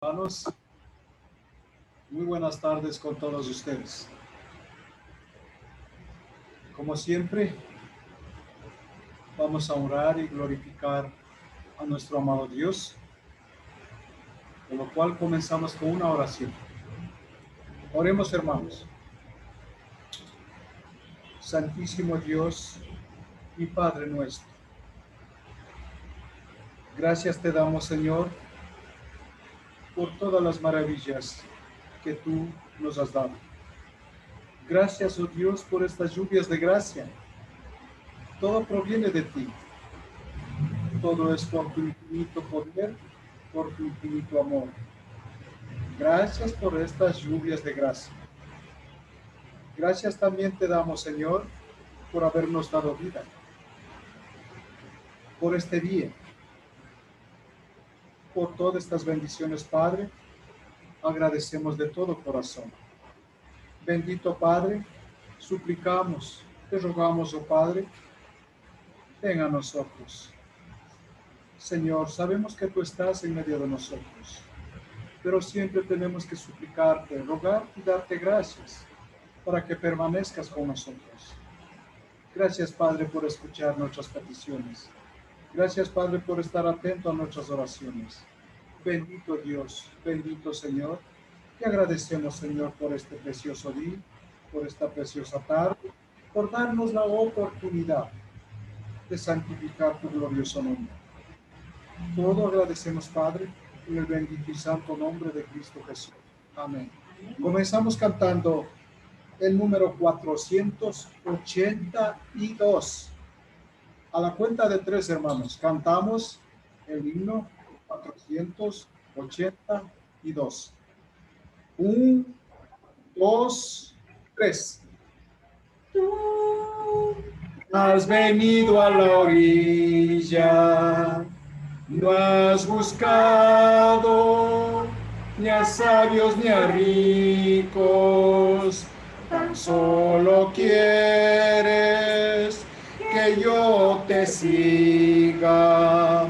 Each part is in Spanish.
Hermanos, muy buenas tardes con todos ustedes. Como siempre, vamos a orar y glorificar a nuestro amado Dios, con lo cual comenzamos con una oración. Oremos, hermanos. Santísimo Dios y Padre nuestro, gracias te damos, Señor, por todas las maravillas que tú nos has dado. Gracias, oh Dios, por estas lluvias de gracia. Todo proviene de ti. Todo es por tu infinito poder, por tu infinito amor. Gracias por estas lluvias de gracia. Gracias también te damos, Señor, por habernos dado vida, por este día, por todas estas bendiciones, Padre. Agradecemos de todo corazón. Bendito Padre, suplicamos, te rogamos, oh Padre, ven a nosotros. Señor, sabemos que tú estás en medio de nosotros, pero siempre tenemos que suplicarte, rogar y darte gracias para que permanezcas con nosotros. Gracias, Padre, por escuchar nuestras peticiones. Gracias, Padre, por estar atento a nuestras oraciones. Bendito Dios, bendito Señor. Te agradecemos, Señor, por este precioso día, por esta preciosa tarde, por darnos la oportunidad de santificar tu glorioso nombre. Todo agradecemos, Padre, en el bendito y santo nombre de Cristo Jesús. Amén. Comenzamos cantando el número 482. A la cuenta de 3, hermanos, cantamos el himno 482. 1, 2, 3. Tú has venido a la orilla, no has buscado ni a sabios ni a ricos, tan solo quieres que yo te siga.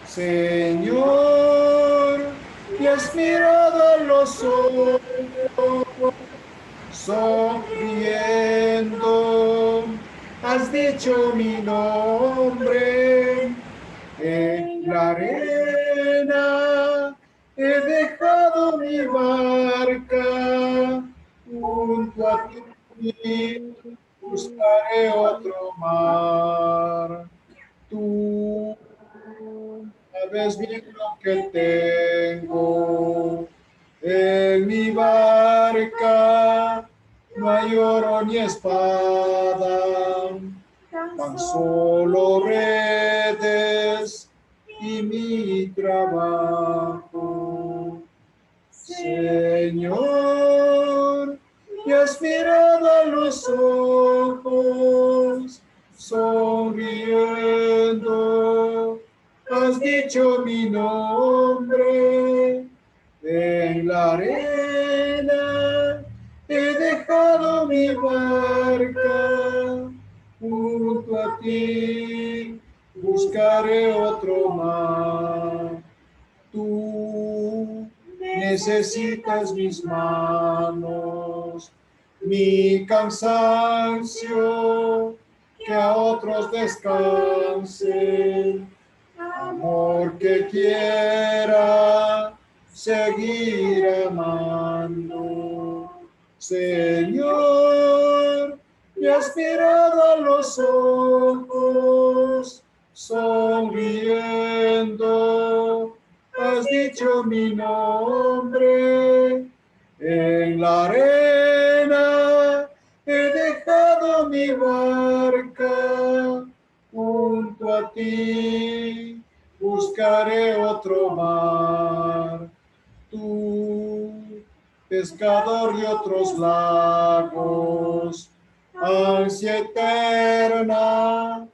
Señor, me has mirado a los ojos, sonriendo, has dicho mi nombre. En la arena he dejado mi barca, junto a ti buscaré otro mar. Tú sabes bien lo que tengo en mi barca, no hay oro ni espada, tan solo redes y mi trabajo. Señor, me has mirado a los ojos, sonriendo, has dicho mi nombre. En la arena he dejado mi barca, junto a ti buscaré otro mar. Tú necesitas mis manos, mi cansancio, que a otros descanse. Amor que quiera seguir amando. Señor, me has mirado a los ojos, sonriendo, has dicho mi nombre. En la arena he dejado mi barca, junto a ti buscaré otro mar. Tú, pescador de otros lagos, ansia eterna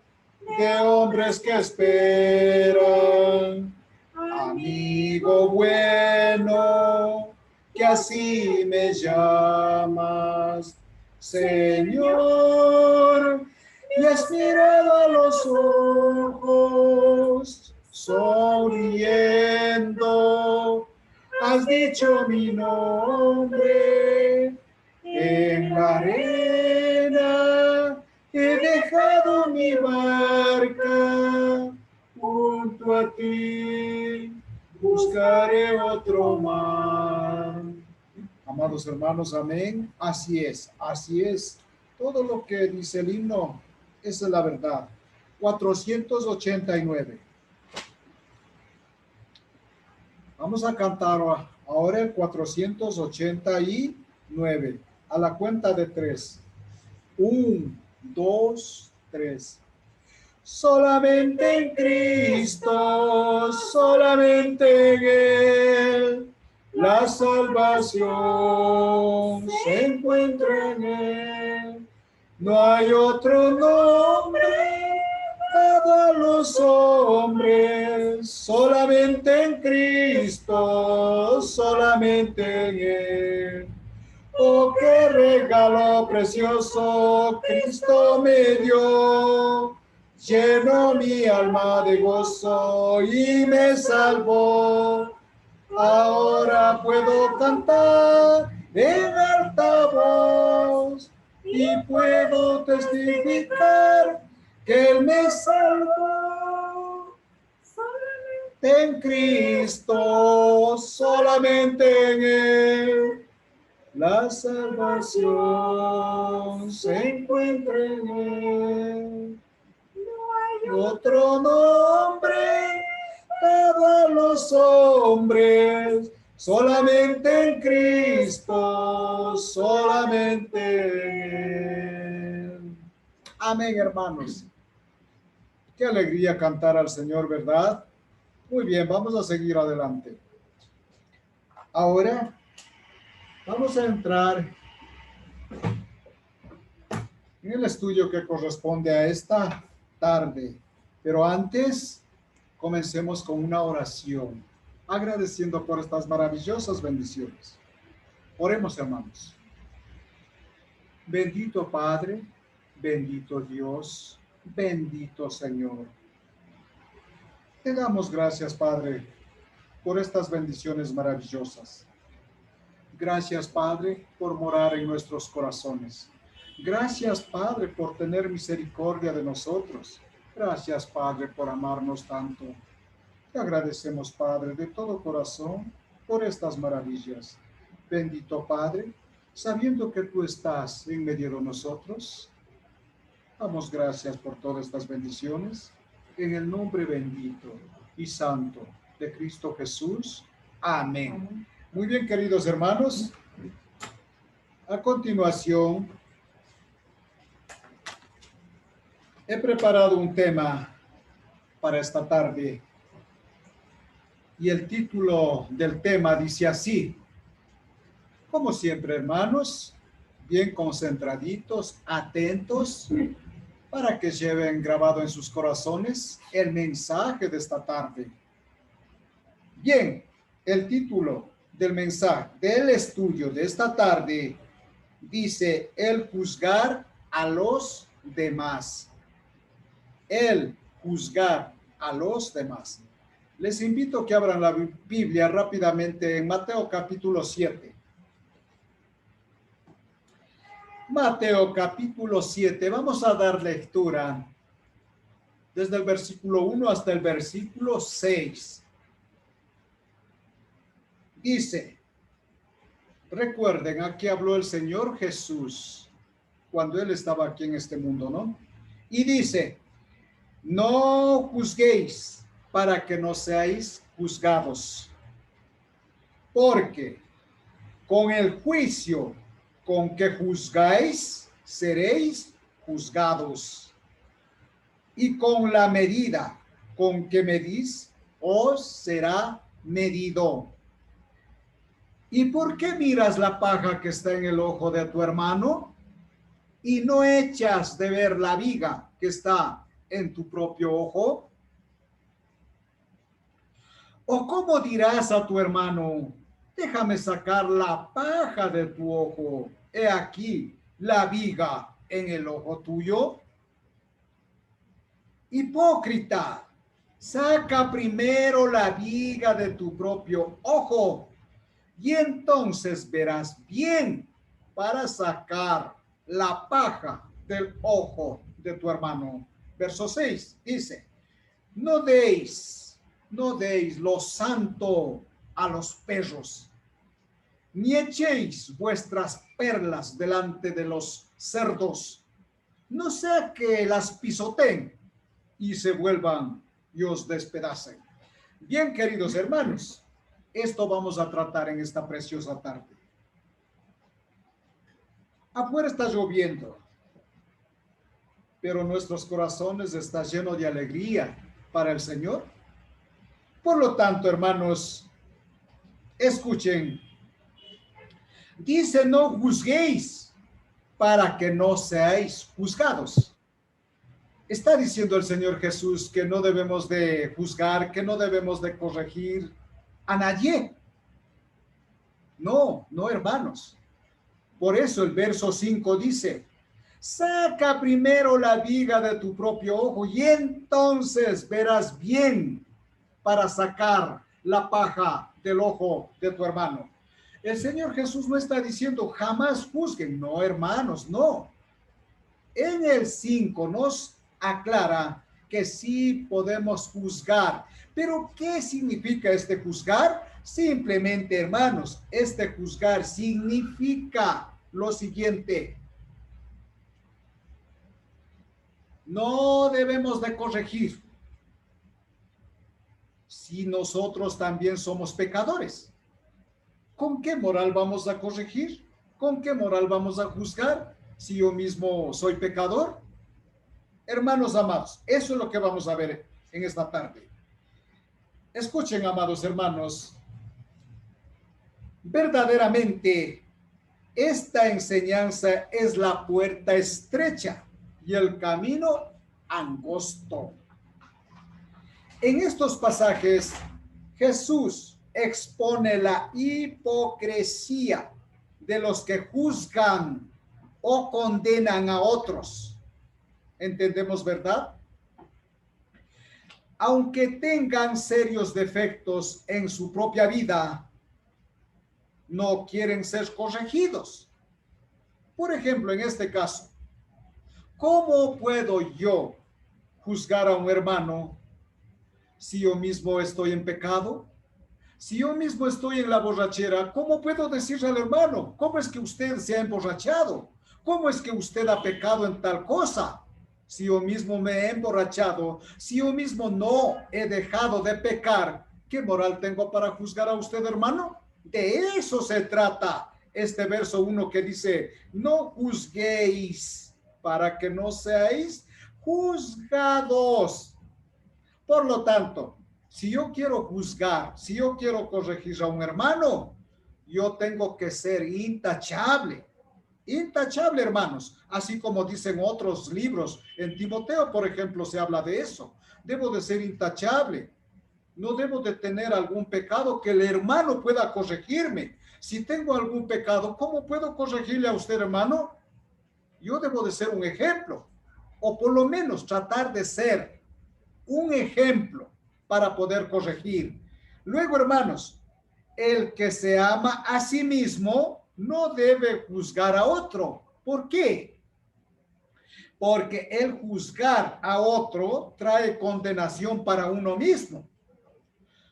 de hombres que esperan. Amigo bueno, que así me llamas, Señor, me has mirado a los ojos, sonriendo, has dicho mi nombre. En la arena he dejado mi barca, junto a ti buscaré otro mar. Amados hermanos, amén. Así es, así es. Todo lo que dice el himno, esa es la verdad. 489. Vamos a cantar ahora el 489. A la cuenta de 3. 1, 2, 3. Solamente en Cristo, solamente en Él, la salvación se encuentra en Él. No hay otro nombre dado a los hombres, solamente en Cristo, solamente en Él. Oh, qué regalo precioso Cristo me dio. Llenó mi alma de gozo y me salvó. Ahora puedo cantar en alta voz y puedo testificar que Él me salvó. Solamente en Cristo, solamente en Él, la salvación se encuentra en Él. No hay otro nombre dado a los hombres, solamente en Cristo, solamente en Él. Amén, hermanos. Qué alegría cantar al Señor, ¿verdad? Muy bien, vamos a seguir adelante. Ahora vamos a entrar en el estudio que corresponde a esta tarde. Pero antes, comencemos con una oración, agradeciendo por estas maravillosas bendiciones. Oremos, hermanos. Bendito Padre, bendito Dios, bendito Señor. Te damos gracias, Padre, por estas bendiciones maravillosas. Gracias, Padre, por morar en nuestros corazones. Gracias, Padre, por tener misericordia de nosotros. Gracias, Padre, por amarnos tanto. Te agradecemos, Padre, de todo corazón por estas maravillas. Bendito Padre, sabiendo que tú estás en medio de nosotros, damos gracias por todas estas bendiciones. En el nombre bendito y santo de Cristo Jesús. Amén. Muy bien, queridos hermanos. A continuación, he preparado un tema para esta tarde. Y el título del tema dice así. Como siempre, hermanos, bien concentraditos, atentos, para que lleven grabado en sus corazones el mensaje de esta tarde. Bien, el título del mensaje, del estudio de esta tarde, dice: el juzgar a los demás. El juzgar a los demás. Les invito a que abran la Biblia rápidamente en Mateo capítulo 7. Mateo capítulo 7. Vamos a dar lectura desde el versículo 1 hasta el versículo 6. Dice, recuerden, aquí habló el Señor Jesús cuando Él estaba aquí en este mundo, ¿no? Y dice, no juzguéis para que no seáis juzgados, porque con el juicio con que juzgáis, seréis juzgados, y con la medida con que medís, os será medido. ¿Y por qué miras la paja que está en el ojo de tu hermano y no echas de ver la viga que está en tu propio ojo? ¿O cómo dirás a tu hermano, déjame sacar la paja de tu ojo, he aquí la viga en el ojo tuyo? Hipócrita, saca primero la viga de tu propio ojo, y entonces verás bien para sacar la paja del ojo de tu hermano. Verso 6 dice, no deis lo santo a los perros, ni echéis vuestras perlas delante de los cerdos, no sea que las pisoteen y se vuelvan y os despedacen. Bien, queridos hermanos, esto vamos a tratar en esta preciosa tarde. Afuera está lloviendo, pero nuestros corazones están llenos de alegría para el Señor. Por lo tanto, hermanos, escuchen. Dice, no juzguéis para que no seáis juzgados. Está diciendo el Señor Jesús que no debemos de juzgar, que no debemos de corregir a nadie. No, no, hermanos. Por eso el verso 5 dice, saca primero la viga de tu propio ojo y entonces verás bien para sacar la paja del ojo de tu hermano. El Señor Jesús no está diciendo jamás juzguen. No, hermanos, no. En el 5 nos aclara que sí podemos juzgar. Pero ¿qué significa este juzgar? Simplemente, hermanos, este juzgar significa lo siguiente. No debemos de corregir si nosotros también somos pecadores. ¿Con qué moral vamos a corregir? ¿Con qué moral vamos a juzgar si yo mismo soy pecador? Hermanos amados, eso es lo que vamos a ver en esta tarde. Escuchen, amados hermanos, verdaderamente esta enseñanza es la puerta estrecha y el camino angosto. En estos pasajes, Jesús expone la hipocresía de los que juzgan o condenan a otros. ¿Entendemos, verdad? Aunque tengan serios defectos en su propia vida, no quieren ser corregidos. Por ejemplo, en este caso, ¿cómo puedo yo juzgar a un hermano si yo mismo estoy en pecado? Si yo mismo estoy en la borrachera, ¿cómo puedo decirle al hermano, cómo es que usted se ha emborrachado? ¿Cómo es que usted ha pecado en tal cosa? Si yo mismo me he emborrachado, si yo mismo no he dejado de pecar, ¿qué moral tengo para juzgar a usted, hermano? De eso se trata este verso 1 que dice, no juzguéis para que no seáis juzgados. Por lo tanto, si yo quiero juzgar, si yo quiero corregir a un hermano, yo tengo que ser intachable. Intachable, hermanos. Así como dicen otros libros. En Timoteo, por ejemplo, se habla de eso. Debo de ser intachable. No debo de tener algún pecado que el hermano pueda corregirme. Si tengo algún pecado, ¿cómo puedo corregirle a usted, hermano? Yo debo de ser un ejemplo. O por lo menos tratar de ser un ejemplo para poder corregir. Luego, hermanos, el que se ama a sí mismo no debe juzgar a otro. ¿Por qué? Porque el juzgar a otro trae condenación para uno mismo.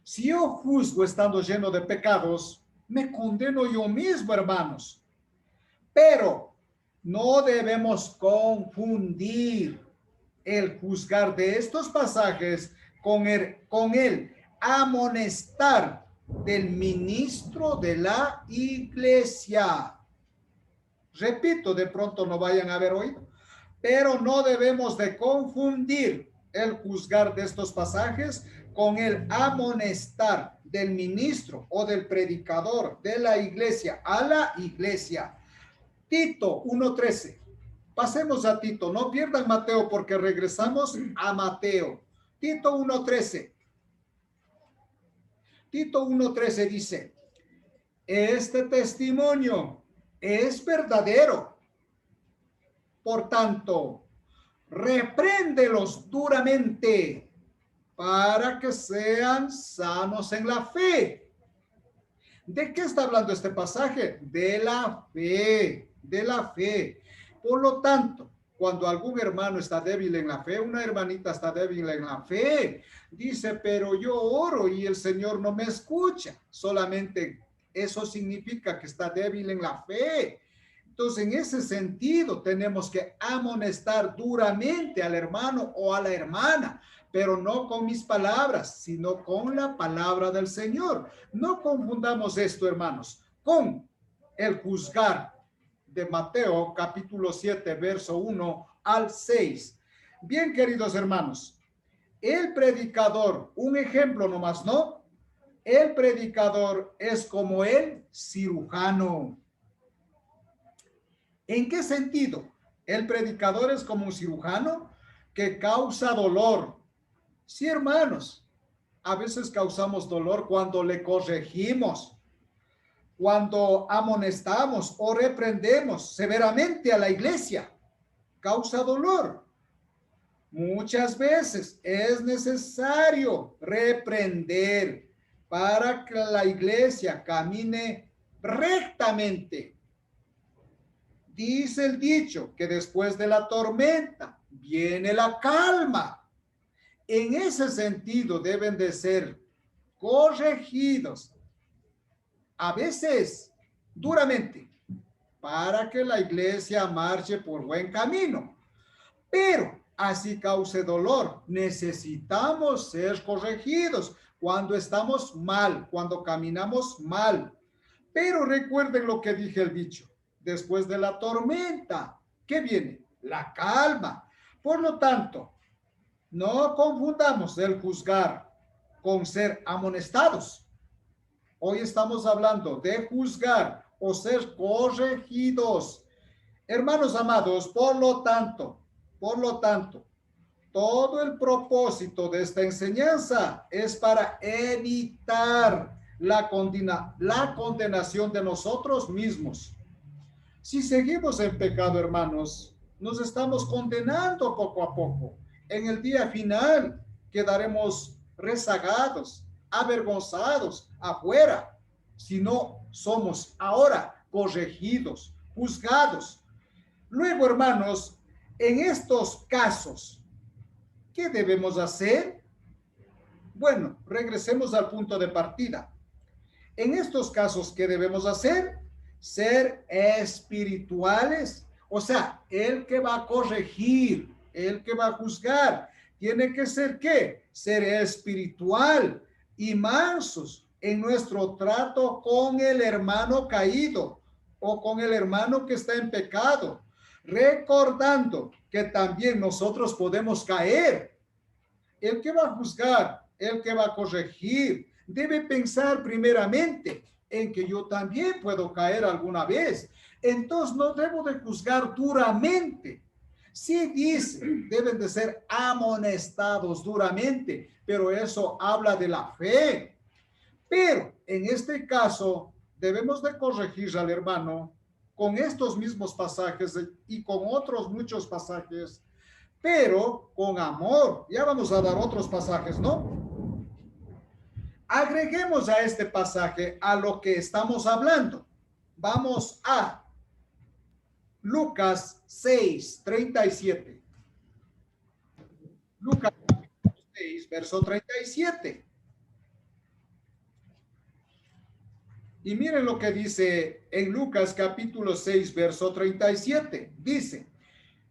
Si yo juzgo estando lleno de pecados, me condeno yo mismo, hermanos. Pero no debemos confundir el juzgar de estos pasajes con el amonestar del ministro de la iglesia. Repito, de pronto no vayan a haber oído, pero no debemos de confundir el juzgar de estos pasajes con el amonestar del ministro o del predicador de la iglesia a la iglesia. Tito 1:13. Pasemos a Tito, no pierdan Mateo porque regresamos a Mateo. Tito 1:13. Tito 1:13 dice, este testimonio es verdadero. Por tanto, repréndelos duramente para que sean sanos en la fe, ¿De qué está hablando este pasaje? De la fe, de la fe. Por lo tanto, cuando algún hermano está débil en la fe, una hermanita está débil en la fe, dice, pero yo oro y el Señor no me escucha. Solamente eso significa que está débil en la fe. Entonces, en ese sentido, tenemos que amonestar duramente al hermano o a la hermana, pero no con mis palabras, sino con la palabra del Señor. No confundamos esto, hermanos, con el juzgar de Mateo capítulo 7, verso 1 al 6. Bien, queridos hermanos, el predicador, un ejemplo nomás, ¿no? El predicador es como el cirujano. ¿En qué sentido? El predicador es como un cirujano que causa dolor. Sí, hermanos, a veces causamos dolor cuando le corregimos, cuando amonestamos o reprendemos severamente a la iglesia. Causa dolor. Muchas veces es necesario reprender para que la iglesia camine rectamente. Dice el dicho que después de la tormenta viene la calma. En ese sentido deben de ser corregidos, a veces duramente, para que la iglesia marche por buen camino. Pero así cause dolor, necesitamos ser corregidos cuando estamos mal, cuando caminamos mal. Pero recuerden lo que dije el dicho, después de la tormenta, ¿qué viene? La calma. Por lo tanto, no confundamos el juzgar con ser amonestados. Hoy estamos hablando de juzgar o ser corregidos. Hermanos amados, por lo tanto, todo el propósito de esta enseñanza es para evitar la condenación de nosotros mismos. Si seguimos en pecado, hermanos, nos estamos condenando poco a poco. En el día final quedaremos rezagados, avergonzados, afuera, si no somos ahora corregidos, juzgados. Luego, hermanos, en estos casos, ¿qué debemos hacer? Bueno, regresemos al punto de partida. En estos casos, ¿qué debemos hacer? Ser espirituales. O sea, el que va a corregir, el que va a juzgar, tiene que ser ¿qué? Ser espiritual y mansos en nuestro trato con el hermano caído o con el hermano que está en pecado, recordando que también nosotros podemos caer. El que va a juzgar, el que va a corregir, debe pensar primeramente en que yo también puedo caer alguna vez. Entonces no debo de juzgar duramente. Sí dice, deben de ser amonestados duramente, pero eso habla de la fe. Pero en este caso debemos de corregir al hermano con estos mismos pasajes y con otros muchos pasajes, pero con amor. Ya vamos a dar otros pasajes, ¿no? Agreguemos a este pasaje a lo que estamos hablando. Vamos a Lucas 6:37. Lucas 6, verso 37. Y miren lo que dice en Lucas capítulo 6, verso 37. Dice,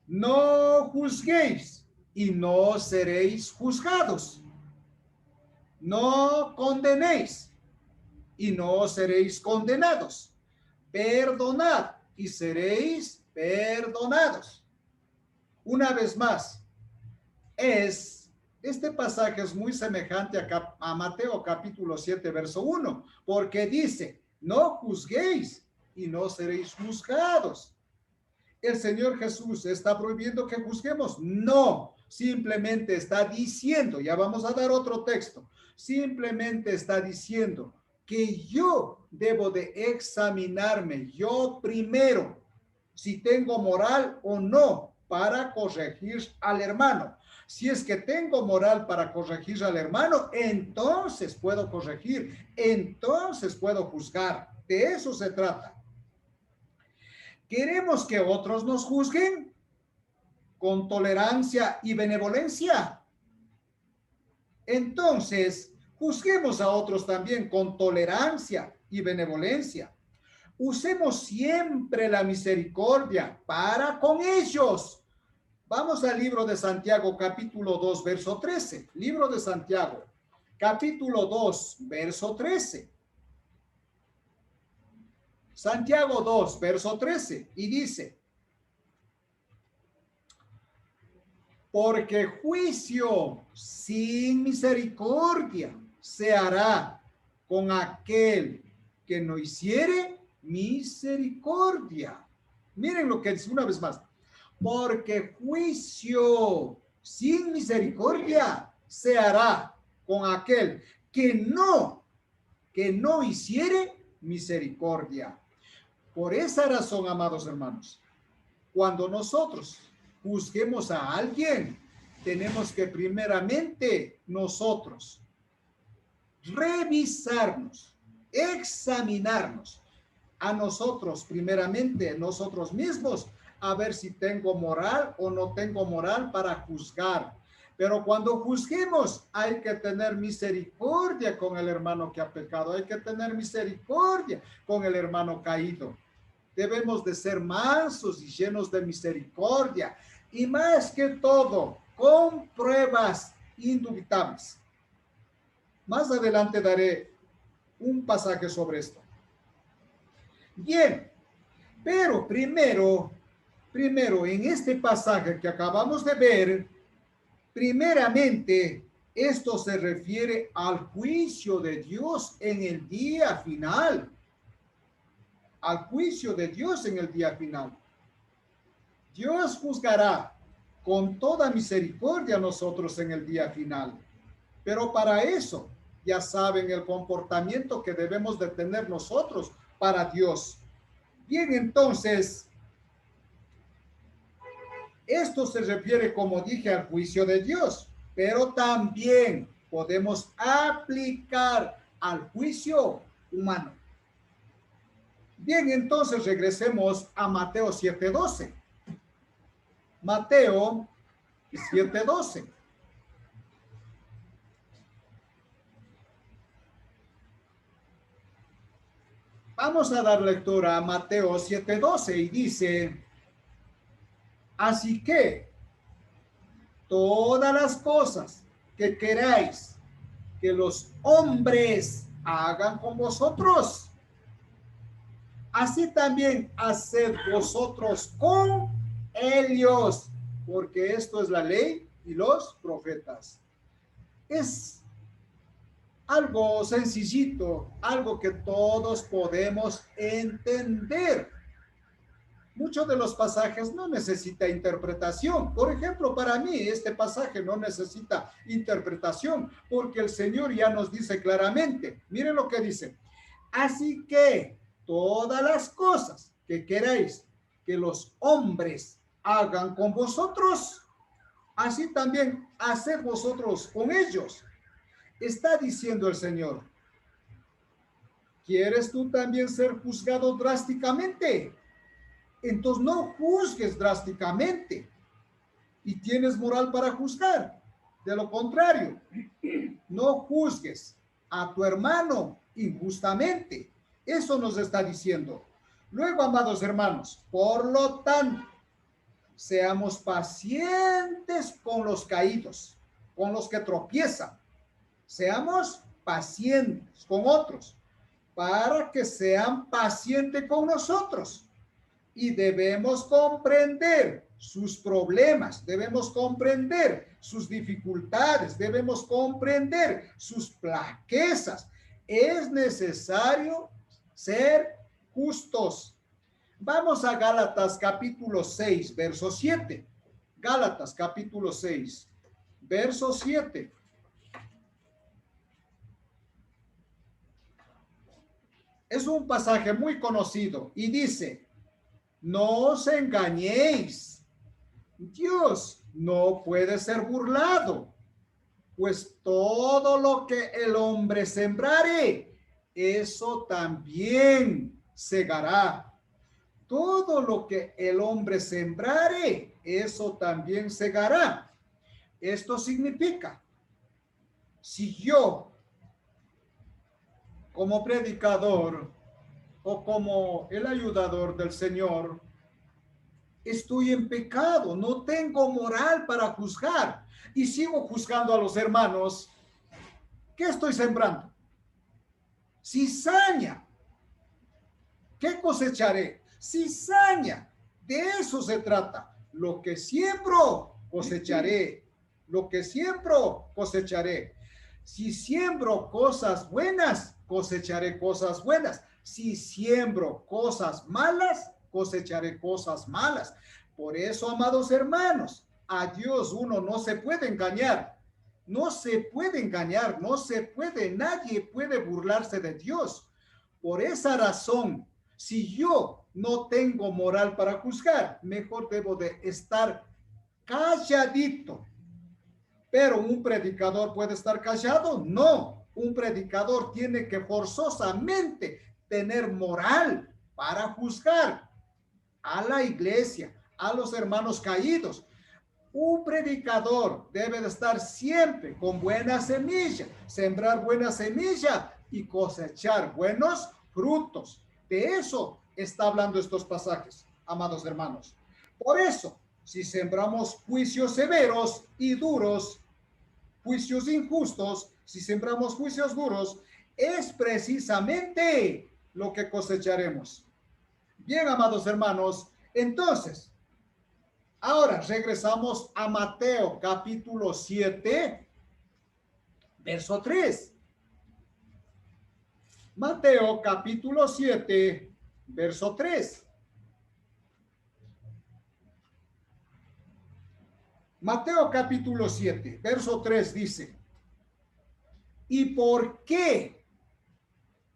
no juzguéis y no seréis juzgados. No condenéis y no seréis condenados. Perdonad y seréis perdonados. Una vez más, este pasaje es muy semejante a Mateo capítulo 7, verso 1, porque dice, no juzguéis y no seréis juzgados. ¿El Señor Jesús está prohibiendo que juzguemos? No, simplemente está diciendo, ya vamos a dar otro texto, simplemente está diciendo que yo debo de examinarme yo primero si tengo moral o no para corregir al hermano. Si es que tengo moral para corregir al hermano, entonces puedo corregir, entonces puedo juzgar. De eso se trata. ¿Queremos que otros nos juzguen con tolerancia y benevolencia? Entonces, juzguemos a otros también con tolerancia y benevolencia. Usemos siempre la misericordia para con ellos. Vamos al libro de Santiago, capítulo 2, verso 13. Libro de Santiago, capítulo 2, verso 13. Santiago 2, verso 13. Y dice, porque juicio sin misericordia se hará con aquel que no hiciere misericordia. Miren lo que dice una vez más. Porque juicio sin misericordia se hará con aquel que no hiciere misericordia. Por esa razón, amados hermanos, cuando nosotros juzguemos a alguien, tenemos que primeramente nosotros revisarnos, examinarnos a nosotros, primeramente nosotros mismos, a ver si tengo moral o no tengo moral para juzgar. Pero cuando juzguemos, hay que tener misericordia con el hermano que ha pecado, hay que tener misericordia con el hermano caído. Debemos de ser mansos y llenos de misericordia, y más que todo, con pruebas indubitables. Más adelante daré un pasaje sobre esto. Bien, pero primero, en este pasaje que acabamos de ver, primeramente, esto se refiere al juicio de Dios en el día final. Al juicio de Dios en el día final. Dios juzgará con toda misericordia a nosotros en el día final. Pero para eso, ya saben el comportamiento que debemos de tener nosotros para Dios. Bien, entonces, esto se refiere, como dije, al juicio de Dios, pero también podemos aplicar al juicio humano. Bien, entonces regresemos a Mateo 7:12. Mateo 7:12. Vamos a dar lectura a Mateo 7:12 y dice, así que todas las cosas que queráis que los hombres hagan con vosotros, así también haced vosotros con ellos, porque esto es la ley y los profetas. Es algo sencillito, algo que todos podemos entender. Muchos de los pasajes no necesita interpretación. Por ejemplo, para mí este pasaje no necesita interpretación porque el Señor ya nos dice claramente. Miren lo que dice. Así que todas las cosas que queráis que los hombres hagan con vosotros, así también haced vosotros con ellos. Está diciendo el Señor, ¿quieres tú también ser juzgado drásticamente? Entonces no juzgues drásticamente y tienes moral para juzgar. De lo contrario, no juzgues a tu hermano injustamente. Eso nos está diciendo. Luego, amados hermanos, por lo tanto, seamos pacientes con los caídos, con los que tropiezan. Seamos pacientes con otros para que sean pacientes con nosotros. Y debemos comprender sus problemas, debemos comprender sus dificultades, debemos comprender sus flaquezas. Es necesario ser justos. Vamos a Gálatas capítulo 6, verso 7. Gálatas capítulo 6, verso 7. Es un pasaje muy conocido y dice, no os engañéis, Dios no puede ser burlado, pues todo lo que el hombre sembrare, eso también segará. Todo lo que el hombre sembrare, eso también segará. Esto significa, si yo, como predicador o como el ayudador del Señor, estoy en pecado, no tengo moral para juzgar y sigo juzgando a los hermanos, ¿qué estoy sembrando? Cizaña. ¿Qué cosecharé? Cizaña. De eso se trata. Lo que siembro, cosecharé. Lo que siembro, cosecharé. Si siembro cosas buenas, cosecharé cosas buenas. Si siembro cosas malas, cosecharé cosas malas. Por eso, amados hermanos, a Dios uno no se puede engañar. No se puede engañar, no se puede, nadie puede burlarse de Dios. Por esa razón, si yo no tengo moral para juzgar, mejor debo de estar calladito. Pero un predicador puede estar callado, no. Un predicador tiene que forzosamente tener moral para juzgar a la iglesia, a los hermanos caídos. Un predicador debe de estar siempre con buena semilla, sembrar buena semilla y cosechar buenos frutos. De eso está hablando estos pasajes, amados hermanos. Por eso, si sembramos juicios severos y duros, juicios injustos, si sembramos juicios duros, es precisamente lo que cosecharemos. Bien, amados hermanos, entonces, ahora regresamos a Mateo capítulo 7, verso 3. Mateo capítulo 7, verso 3. Mateo capítulo 7, verso 3 dice, ¿y por qué?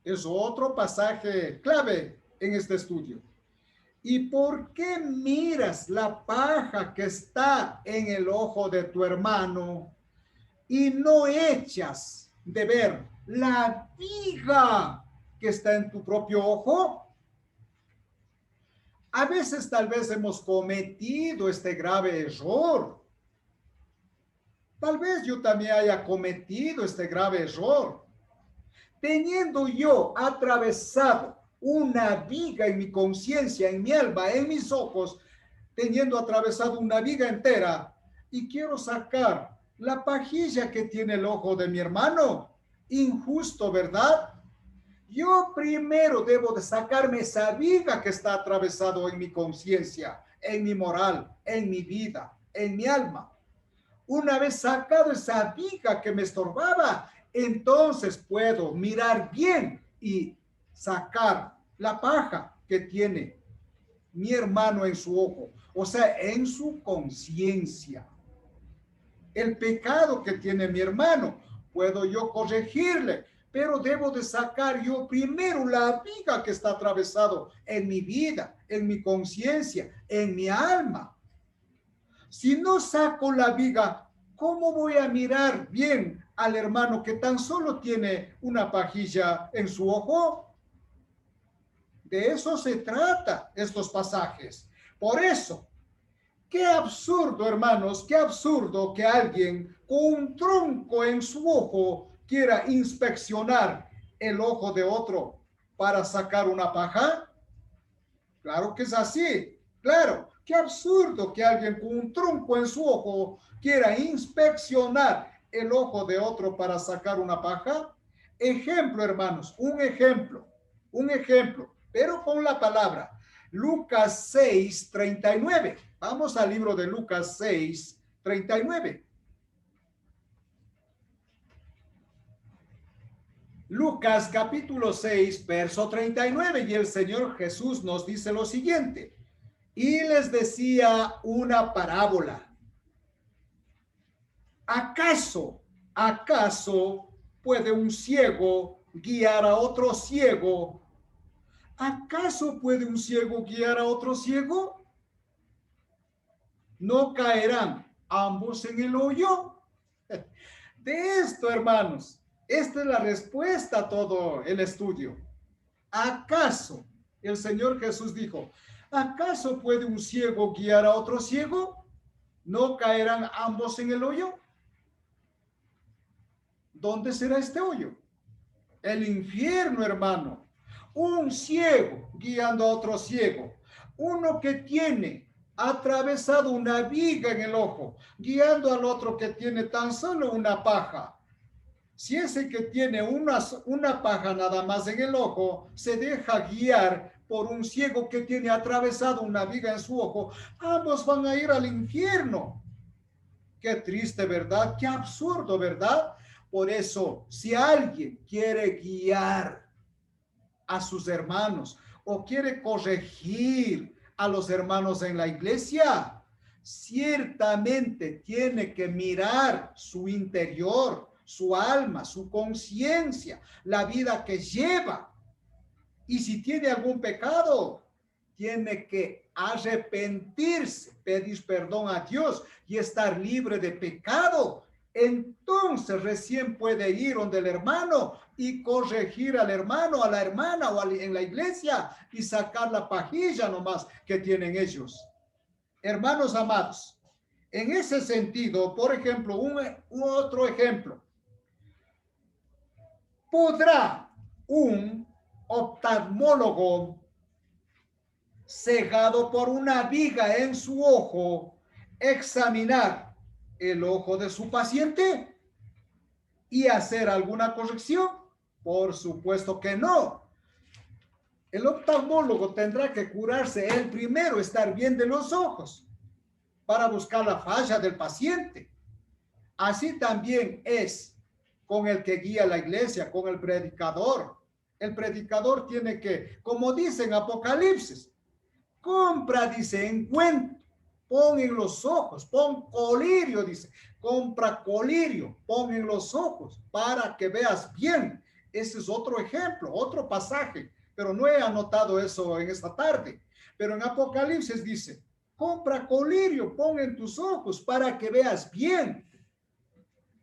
Es otro pasaje clave en este estudio. ¿Y por qué miras la paja que está en el ojo de tu hermano y no echas de ver la viga que está en tu propio ojo? A veces tal vez hemos cometido este grave error. Tal vez yo también haya cometido este grave error. Teniendo yo atravesado una viga en mi conciencia, en mi alma, en mis ojos, teniendo atravesado una viga entera, y quiero sacar la pajilla que tiene el ojo de mi hermano. Injusto, ¿verdad? Yo primero debo de sacarme esa viga que está atravesado en mi conciencia, en mi moral, en mi vida, en mi alma. Una vez sacado esa viga que me estorbaba, entonces puedo mirar bien y sacar la paja que tiene mi hermano en su ojo, o sea, en su conciencia. El pecado que tiene mi hermano, puedo yo corregirle, pero debo de sacar yo primero la viga que está atravesado en mi vida, en mi conciencia, en mi alma. Si no saco la viga, ¿cómo voy a mirar bien al hermano que tan solo tiene una pajilla en su ojo? De eso se trata estos pasajes. Por eso, qué absurdo, hermanos, qué absurdo que alguien con un tronco en su ojo quiera inspeccionar el ojo de otro para sacar una paja. Claro que es así, claro. Qué absurdo que alguien con un tronco en su ojo quiera inspeccionar el ojo de otro para sacar una paja. Ejemplo, hermanos, un ejemplo, pero con la palabra. Lucas 6:39. Vamos al libro de Lucas 6:39. Lucas capítulo 6, verso 39. Y el Señor Jesús nos dice lo siguiente. Y les decía una parábola. ¿Acaso puede un ciego guiar a otro ciego? ¿Acaso puede un ciego guiar a otro ciego? No caerán ambos en el hoyo? De esto, hermanos, esta es la respuesta a todo el estudio. ¿Acaso el Señor Jesús dijo, acaso puede un ciego guiar a otro ciego? ¿No caerán ambos en el hoyo? ¿Dónde será este hoyo? El infierno, hermano. Un ciego guiando a otro ciego. Uno que tiene atravesado una viga en el ojo, guiando al otro que tiene tan solo una paja. Si ese que tiene una paja nada más en el ojo se deja guiar por un ciego que tiene atravesado una viga en su ojo, ambos van a ir al infierno. Qué triste, ¿verdad? Qué absurdo, ¿verdad? Por eso, si alguien quiere guiar a sus hermanos o quiere corregir a los hermanos en la iglesia, ciertamente tiene que mirar su interior, su alma, su conciencia, la vida que lleva. Y si tiene algún pecado, tiene que arrepentirse, pedir perdón a Dios y estar libre de pecado. Entonces recién puede ir donde el hermano y corregir al hermano, a la hermana o en la iglesia y sacar la pajilla nomás que tienen ellos. Hermanos amados, en ese sentido, por ejemplo, un otro ejemplo, ¿podrá un oftalmólogo cegado por una viga en su ojo examinar el ojo de su paciente y hacer alguna corrección? Por supuesto que no. El oftalmólogo tendrá que curarse él primero, estar bien de los ojos, para buscar la falla del paciente. Así también es con el que guía la iglesia, con el predicador. El predicador tiene que, como dice en Apocalipsis, compra, dice, encuentro, pon en los ojos, pon colirio, dice, compra colirio, pon en los ojos para que veas bien. Ese es otro ejemplo, otro pasaje, pero no he anotado eso en esta tarde. Pero en Apocalipsis dice, compra colirio, pon en tus ojos para que veas bien.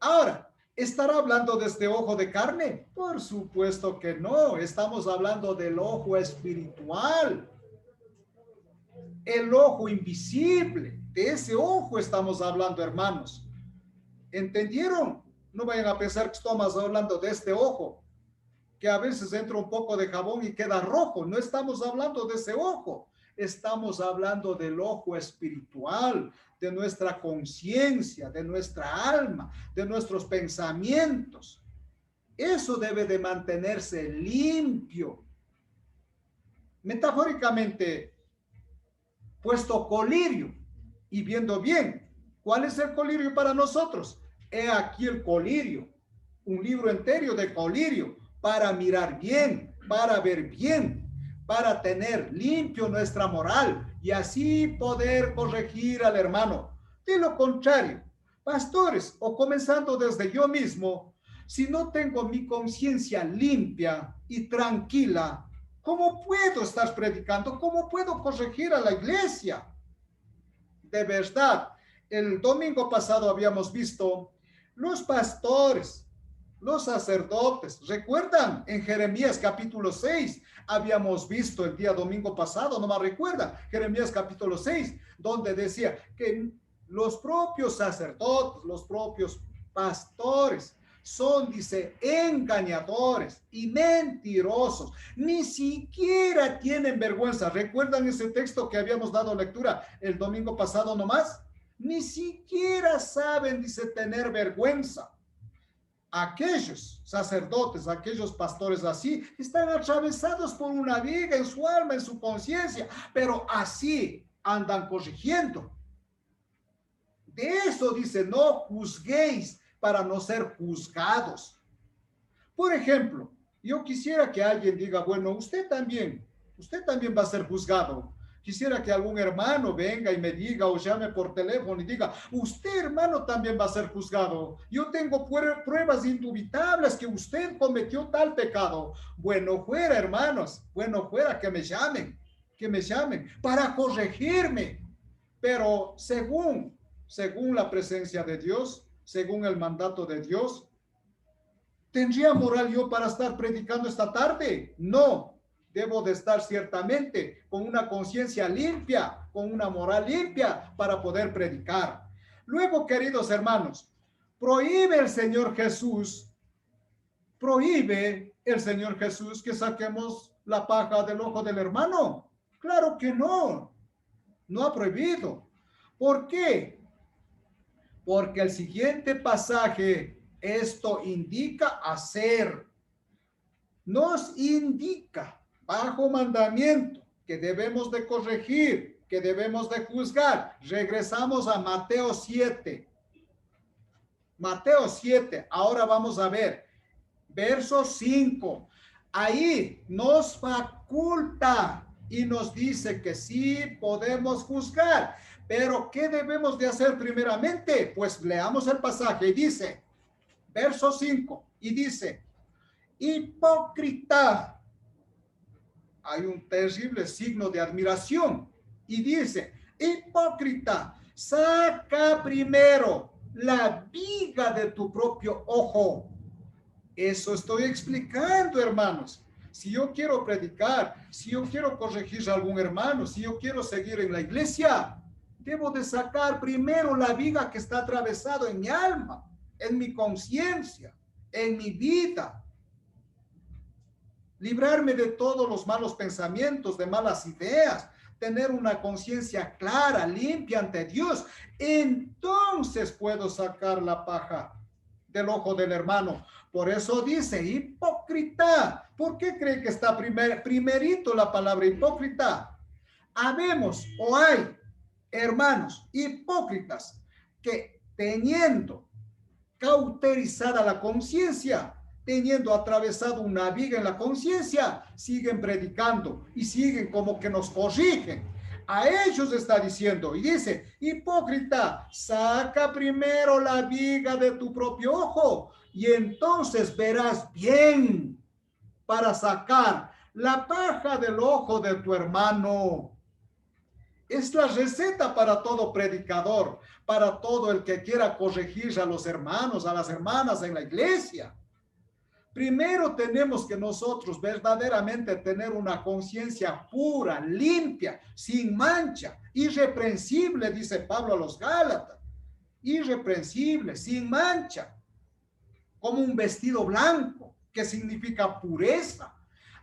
Ahora, ¿estará hablando de este ojo de carne? Por supuesto que no, estamos hablando del ojo espiritual. El ojo invisible, de ese ojo estamos hablando, hermanos. ¿Entendieron? No vayan a pensar que estamos hablando de este ojo, que a veces entra un poco de jabón y queda rojo. No estamos hablando de ese ojo. Estamos hablando del ojo espiritual, de nuestra conciencia, de nuestra alma, de nuestros pensamientos. Eso debe de mantenerse limpio. Metafóricamente, puesto colirio y viendo bien. ¿Cuál es el colirio para nosotros? He aquí el colirio, un libro entero de colirio para mirar bien, para ver bien, para tener limpio nuestra moral y así poder corregir al hermano. De lo contrario, pastores, o comenzando desde yo mismo, si no tengo mi conciencia limpia y tranquila, ¿cómo puedo estar predicando? ¿Cómo puedo corregir a la iglesia? De verdad, el domingo pasado habíamos visto los pastores, los sacerdotes. ¿Recuerdan? En Jeremías capítulo 6 habíamos visto el día domingo pasado, no me recuerda, Jeremías capítulo 6, donde decía que los propios sacerdotes, los propios pastores, son, dice, engañadores y mentirosos. Ni siquiera tienen vergüenza. ¿Recuerdan ese texto que habíamos dado lectura el domingo pasado nomás? Ni siquiera saben, dice, tener vergüenza. Aquellos sacerdotes, aquellos pastores así, están atravesados por una viga en su alma, en su conciencia, pero así andan corrigiendo. De eso dice, no juzguéis para no ser juzgados. Por ejemplo, yo quisiera que alguien diga, bueno, usted también va a ser juzgado. Quisiera que algún hermano venga y me diga o llame por teléfono y diga, usted hermano también va a ser juzgado. Yo tengo pruebas indubitables que usted cometió tal pecado. Bueno fuera, hermanos, bueno fuera que me llamen para corregirme. Pero según según la presencia de Dios, según el mandato de Dios. ¿Tendría moral yo para estar predicando esta tarde? No, debo de estar ciertamente con una conciencia limpia, con una moral limpia para poder predicar. Luego, queridos hermanos, prohíbe el Señor Jesús que saquemos la paja del ojo del hermano. Claro que no, no ha prohibido. ¿Por qué? Porque el siguiente pasaje, esto indica hacer, nos indica bajo mandamiento que debemos de corregir, que debemos de juzgar. Regresamos a Mateo 7. Mateo 7, ahora vamos a ver, verso 5. Ahí nos faculta y nos dice que sí podemos juzgar. Pero ¿qué debemos de hacer primeramente? Pues leamos el pasaje y dice, verso 5, y dice, hipócrita. Hay un terrible signo de admiración. Y dice, hipócrita, saca primero la viga de tu propio ojo. Eso estoy explicando, hermanos. Si yo quiero predicar, si yo quiero corregir a algún hermano, si yo quiero seguir en la iglesia, debo de sacar primero la viga que está atravesado en mi alma, en mi conciencia, en mi vida. Librarme de todos los malos pensamientos, de malas ideas, tener una conciencia clara, limpia ante Dios. Entonces puedo sacar la paja del ojo del hermano. Por eso dice hipócrita. ¿Por qué cree que está primerito la palabra hipócrita? Habemos o hay hermanos hipócritas que teniendo cauterizada la conciencia, teniendo atravesado una viga en la conciencia, siguen predicando y siguen como que nos corrigen. A ellos está diciendo y dice, hipócrita, saca primero la viga de tu propio ojo y entonces verás bien para sacar la paja del ojo de tu hermano. Es la receta para todo predicador, para todo el que quiera corregir a los hermanos, a las hermanas en la iglesia. Primero tenemos que nosotros verdaderamente tener una conciencia pura, limpia, sin mancha, irreprensible, dice Pablo a los Gálatas. Irreprensible, sin mancha, como un vestido blanco, que significa pureza.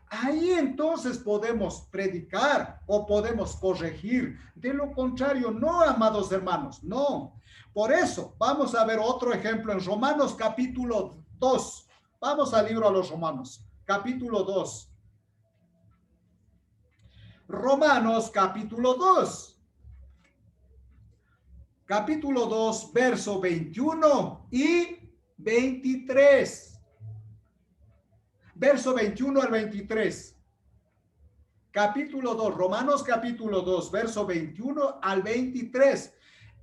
Ahí entonces podemos predicar o podemos corregir. De lo contrario, no, amados hermanos, no. Por eso, vamos a ver otro ejemplo en Romanos capítulo 2. Vamos al libro a los Romanos, capítulo 2. Romanos capítulo 2. Capítulo 2, verso 21 y 23. Verso 21 al 23. Capítulo 2, Romanos capítulo 2, verso 21 al 23.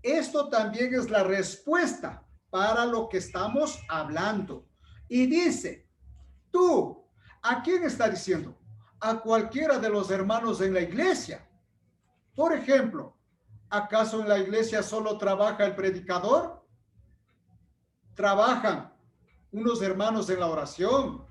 Esto también es la respuesta para lo que estamos hablando. Y dice, tú, ¿a quién está diciendo? A cualquiera de los hermanos en la iglesia. Por ejemplo, ¿acaso en la iglesia solo trabaja el predicador? Trabajan unos hermanos en la oración,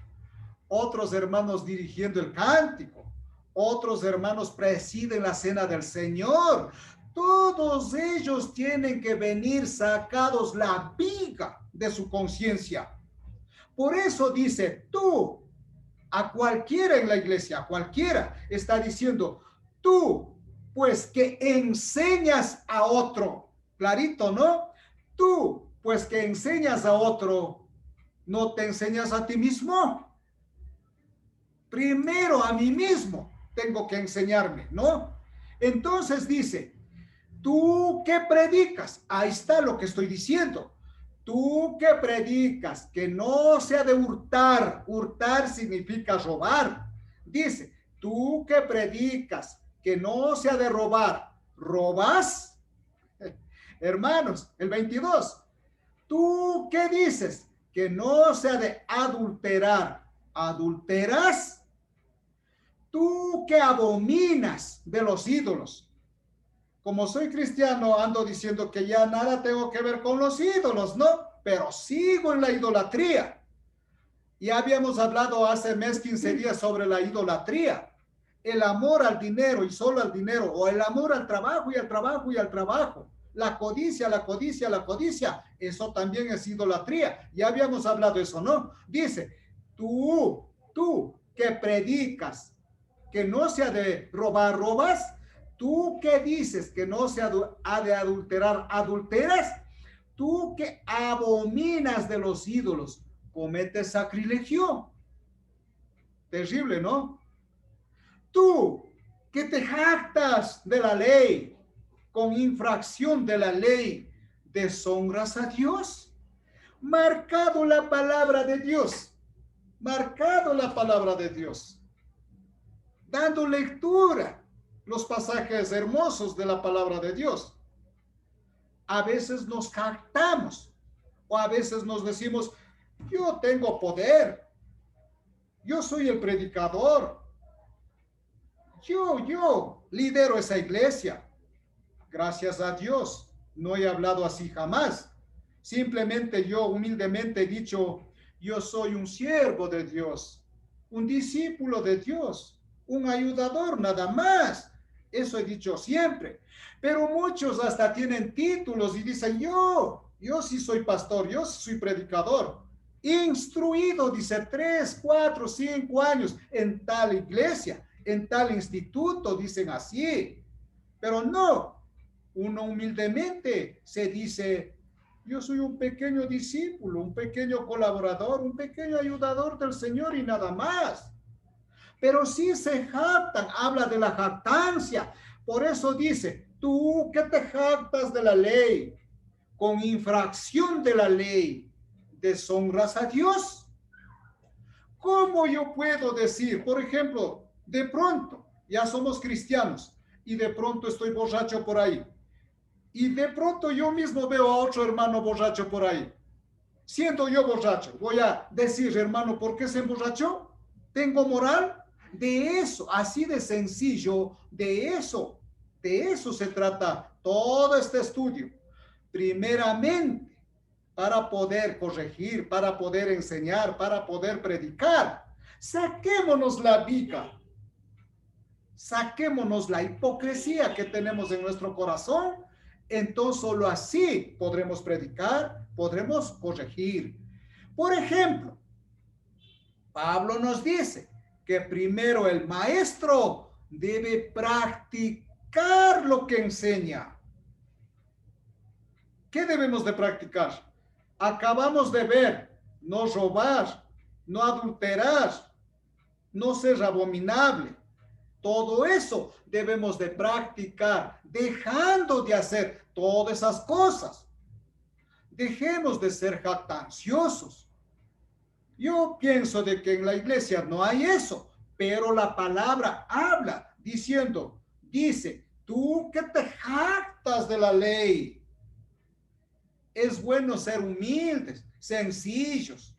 otros hermanos dirigiendo el cántico, otros hermanos presiden la cena del Señor. Todos ellos tienen que venir sacados la viga de su conciencia. Por eso dice, tú, a cualquiera en la iglesia, a cualquiera, está diciendo, tú, pues que enseñas a otro. Clarito, ¿no? Tú, pues que enseñas a otro, ¿no te enseñas a ti mismo? Primero a mí mismo tengo que enseñarme, ¿no? Entonces dice, tú que predicas, ahí está lo que estoy diciendo. Tú que predicas que no se ha de hurtar, hurtar significa robar. Dice, tú que predicas que no se ha de robar, ¿robas? Hermanos, el 22. Tú que dices que no se ha de adulterar, ¿adulteras? Tú que abominas de los ídolos, como soy cristiano, ando diciendo que ya nada tengo que ver con los ídolos, ¿no? Pero sigo en la idolatría. Ya habíamos hablado hace mes, 15 días sobre la idolatría. El amor al dinero y solo al dinero, o el amor al trabajo y al trabajo y al trabajo. La codicia, la codicia, la codicia. Eso también es idolatría. Ya habíamos hablado de eso, ¿no? Dice, tú que predicas que no se ha de robar, robas. Tú que dices que no se ha de adulterar, adulteras. Tú que abominas de los ídolos, cometes sacrilegio. Terrible, ¿no? Tú que te jactas de la ley, con infracción de la ley, deshonras a Dios. Marcado la palabra de Dios, marcado la palabra de Dios, dando lectura los pasajes hermosos de la palabra de Dios. A veces nos jactamos o a veces nos decimos, yo tengo poder, yo soy el predicador, yo lidero esa iglesia. Gracias a Dios, no he hablado así jamás. Simplemente yo humildemente he dicho, yo soy un siervo de Dios, un discípulo de Dios, un ayudador nada más. Eso he dicho siempre. Pero muchos hasta tienen títulos y dicen, yo sí soy pastor, yo sí soy predicador. Instruido, dice, 3, 4, 5 años en tal iglesia, en tal instituto, dicen así. Pero no, uno humildemente se dice, yo soy un pequeño discípulo, un pequeño colaborador, un pequeño ayudador del Señor y nada más. Pero sí se jactan, habla de la jactancia. Por eso dice, tú que te jactas de la ley, con infracción de la ley, deshonras a Dios. ¿Cómo yo puedo decir, por ejemplo, de pronto, ya somos cristianos y de pronto estoy borracho por ahí? Y de pronto yo mismo veo a otro hermano borracho por ahí. Siendo yo borracho, voy a decir, hermano, ¿por qué se emborrachó? ¿Tengo moral? De eso, así de sencillo, de eso se trata todo este estudio. Primeramente, para poder corregir, para poder enseñar, para poder predicar, saquémonos la viga, saquémonos la hipocresía que tenemos en nuestro corazón. Entonces solo así podremos predicar, podremos corregir. Por ejemplo, Pablo nos dice que primero el maestro debe practicar lo que enseña. ¿Qué debemos de practicar? Acabamos de ver, no robar, no adulterar, no ser abominable. Todo eso debemos de practicar, dejando de hacer todas esas cosas. Dejemos de ser jactanciosos. Yo pienso de que en la iglesia no hay eso, pero la palabra habla dice, tú que te jactas de la ley. Es bueno ser humildes, sencillos,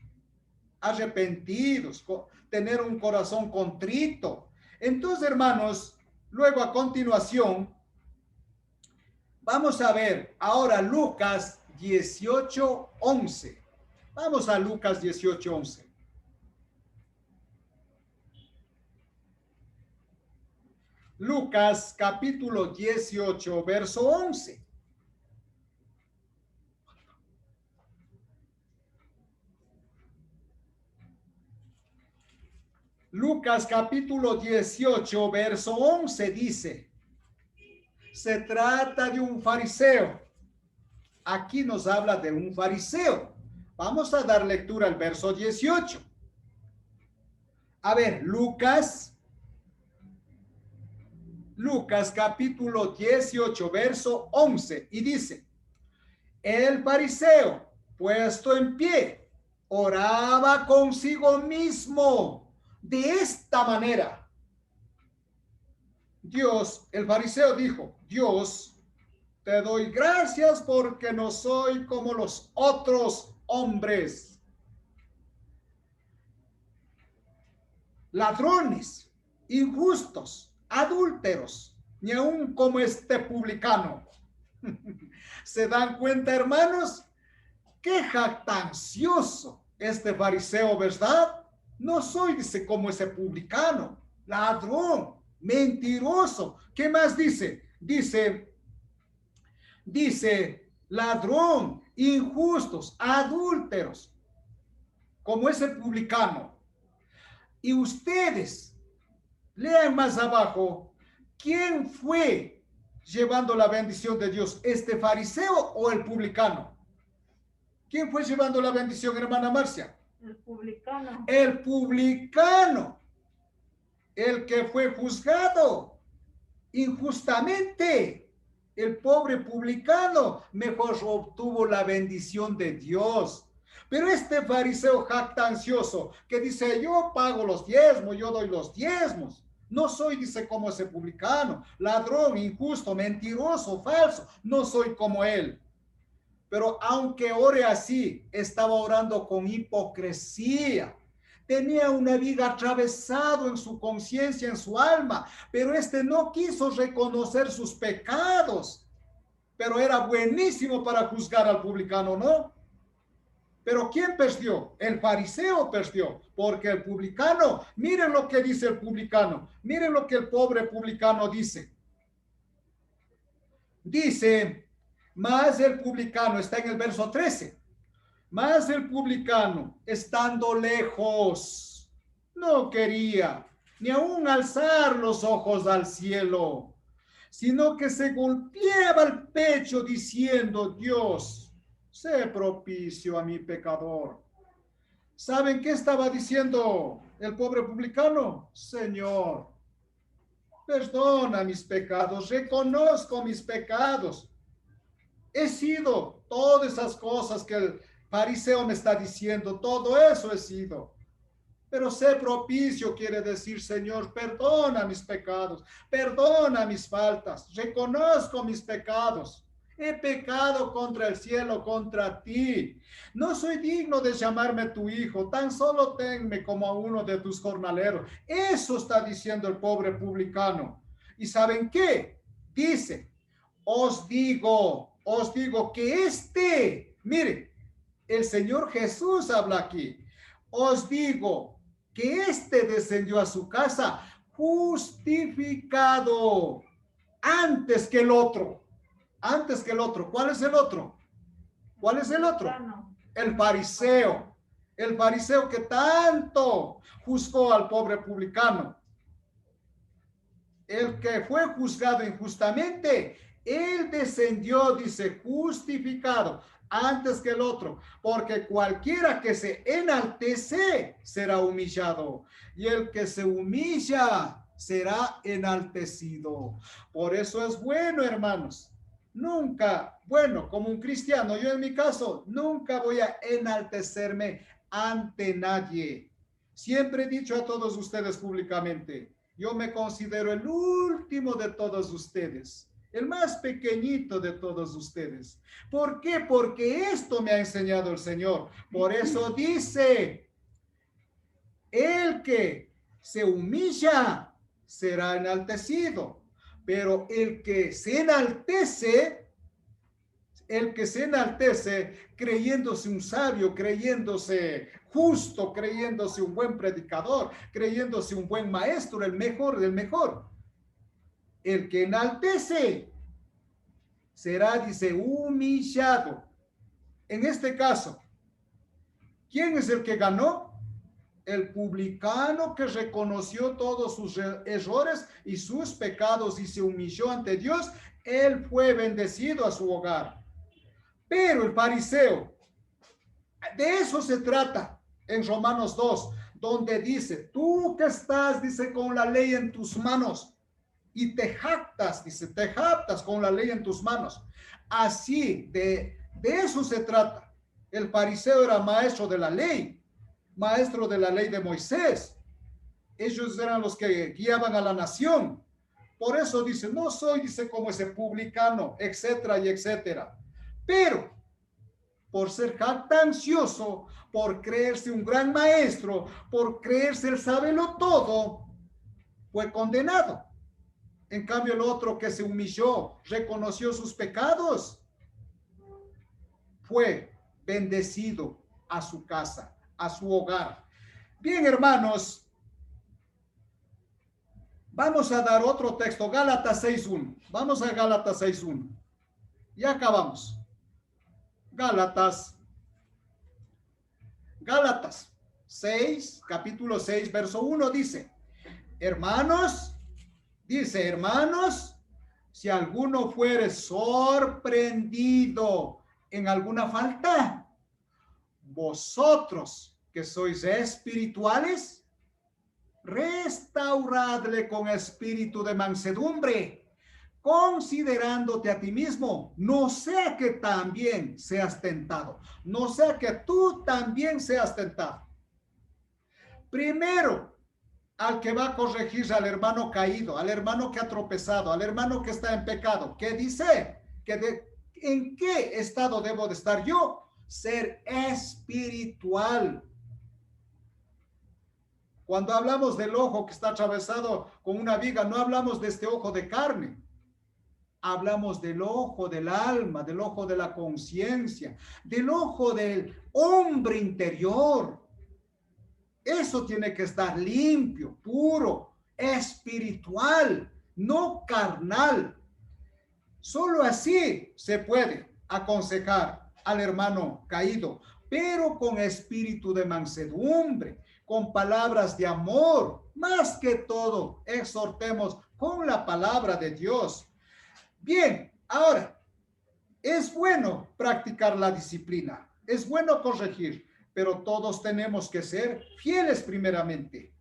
arrepentidos, tener un corazón contrito. Entonces, hermanos, luego a continuación, vamos a ver ahora Lucas 18:11. Vamos a Lucas 18:11. Lucas capítulo 18, verso 11. Lucas capítulo 18, verso 11 dice, se trata de un fariseo. Aquí nos habla de un fariseo. Vamos a dar lectura al verso 18. A ver, Lucas capítulo 18, verso 11. Y dice, el fariseo, puesto en pie, oraba consigo mismo de esta manera. Dios, el fariseo dijo, Dios, te doy gracias porque no soy como los otros hombres, ladrones, injustos, adúlteros, ni aún como este publicano. ¿Se dan cuenta, hermanos? Qué jactancioso este fariseo, ¿verdad? No soy, dice, como ese publicano, ladrón, mentiroso. ¿Qué más dice? Dice, ladrón, injustos, adúlteros, como ese publicano. Y ustedes, lean más abajo, ¿quién fue llevando la bendición de Dios? ¿Este fariseo o el publicano? ¿Quién fue llevando la bendición, hermana Marcia? El publicano. El publicano, el que fue juzgado injustamente. El pobre publicano mejor obtuvo la bendición de Dios. Pero este fariseo jactancioso que dice, yo pago los diezmos, yo doy los diezmos. No soy, dice, como ese publicano, ladrón, injusto, mentiroso, falso. No soy como él. Pero aunque ore así, estaba orando con hipocresía. Tenía una viga atravesado en su conciencia, en su alma, pero este no quiso reconocer sus pecados. Pero era buenísimo para juzgar al publicano, ¿no? Pero ¿quién perdió? El fariseo perdió, porque el publicano, miren lo que dice el publicano, miren lo que el pobre publicano dice. Dice, más el publicano, está en el verso 13. Mas el publicano, estando lejos, no quería ni aún alzar los ojos al cielo, sino que se golpeaba el pecho diciendo, Dios, sé propicio a mi pecador. ¿Saben qué estaba diciendo el pobre publicano? Señor, perdona mis pecados, reconozco mis pecados. He sido todas esas cosas que el fariseo me está diciendo, todo eso he sido. Pero sé propicio quiere decir, Señor, perdona mis pecados, perdona mis faltas, reconozco mis pecados. He pecado contra el cielo, contra ti. No soy digno de llamarme tu hijo, tan solo tenme como a uno de tus jornaleros. Eso está diciendo el pobre publicano. ¿Y saben qué? Dice, os digo que mire, el Señor Jesús habla aquí. Os digo que descendió a su casa justificado antes que el otro. Antes que el otro. ¿Cuál es el otro? ¿Cuál es el otro? El fariseo. El fariseo que tanto juzgó al pobre publicano. El que fue juzgado injustamente, él descendió, dice, justificado antes que el otro, porque cualquiera que se enaltece será humillado, y el que se humilla será enaltecido. Por eso es bueno, hermanos, nunca, bueno, como un cristiano, yo en mi caso, nunca voy a enaltecerme ante nadie. Siempre he dicho a todos ustedes públicamente, yo me considero el último de todos ustedes, el más pequeñito de todos ustedes. ¿Por qué? Porque esto me ha enseñado el Señor. Por eso dice, el que se humilla será enaltecido, pero el que se enaltece creyéndose un sabio, creyéndose justo, creyéndose un buen predicador, creyéndose un buen maestro, el mejor del mejor. El que enaltece será, dice, humillado. En este caso, ¿quién es el que ganó? El publicano que reconoció todos sus errores y sus pecados y se humilló ante Dios. Él fue bendecido a su hogar. Pero el fariseo, de eso se trata en Romanos 2, donde dice, tú que estás, dice, con la ley en tus manos y te jactas, dice, te jactas con la ley en tus manos. Así, de eso se trata. El fariseo era maestro de la ley, maestro de la ley de Moisés. Ellos eran los que guiaban a la nación. Por eso dice, no soy, dice, como ese publicano, etcétera y etcétera. Pero por ser jactancioso, por creerse un gran maestro, por creerse el sábelo todo, fue condenado. En cambio, el otro que se humilló, reconoció sus pecados, fue bendecido a su casa, a su hogar. Bien, hermanos, vamos a dar otro texto, Gálatas 6.1. Vamos a Gálatas 6.1. Ya acabamos. Gálatas 6, capítulo 6, verso 1 dice, hermanos, si alguno fuere sorprendido en alguna falta, vosotros que sois espirituales, restauradle con espíritu de mansedumbre, considerándote a ti mismo, no sea que también seas tentado, no sea que tú también seas tentado. Primero, al que va a corregir al hermano caído, al hermano que ha tropezado, al hermano que está en pecado, que dice ¿en qué estado debo de estar yo? Ser espiritual. Cuando hablamos del ojo que está atravesado con una viga, no hablamos de este ojo de carne. Hablamos del ojo del alma, del ojo de la conciencia, del ojo del hombre interior. Eso tiene que estar limpio, puro, espiritual, no carnal. Solo así se puede aconsejar al hermano caído, pero con espíritu de mansedumbre, con palabras de amor. Más que todo, exhortemos con la palabra de Dios. Bien, ahora, es bueno practicar la disciplina, es bueno corregir, pero todos tenemos que ser fieles primeramente.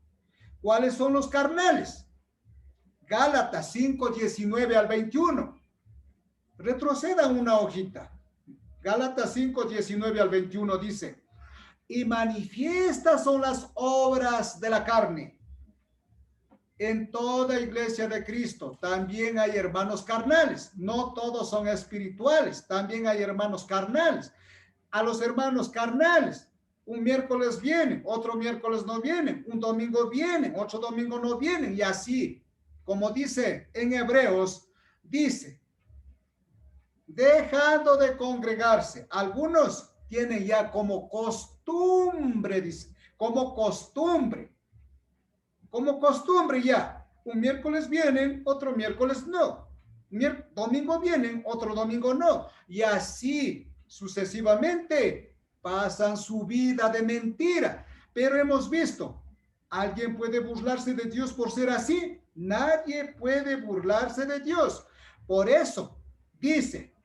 ¿Cuáles son los carnales? Gálatas 5:19 al 21. Retrocedan una hojita. Gálatas 5:19 al 21 dice, y manifiestas son las obras de la carne. En toda iglesia de Cristo también hay hermanos carnales. No todos son espirituales. También hay hermanos carnales. A los hermanos carnales, un miércoles vienen, otro miércoles no vienen, un domingo vienen, otro domingo no vienen, y así, como dice en Hebreos, dice, dejando de congregarse, algunos tienen ya como costumbre, dice, como costumbre ya, un miércoles vienen, otro miércoles no, domingo vienen, otro domingo no, y así sucesivamente pasan su vida de mentira. Pero hemos visto, ¿alguien puede burlarse de Dios por ser así? Nadie puede burlarse de Dios. Por eso dice,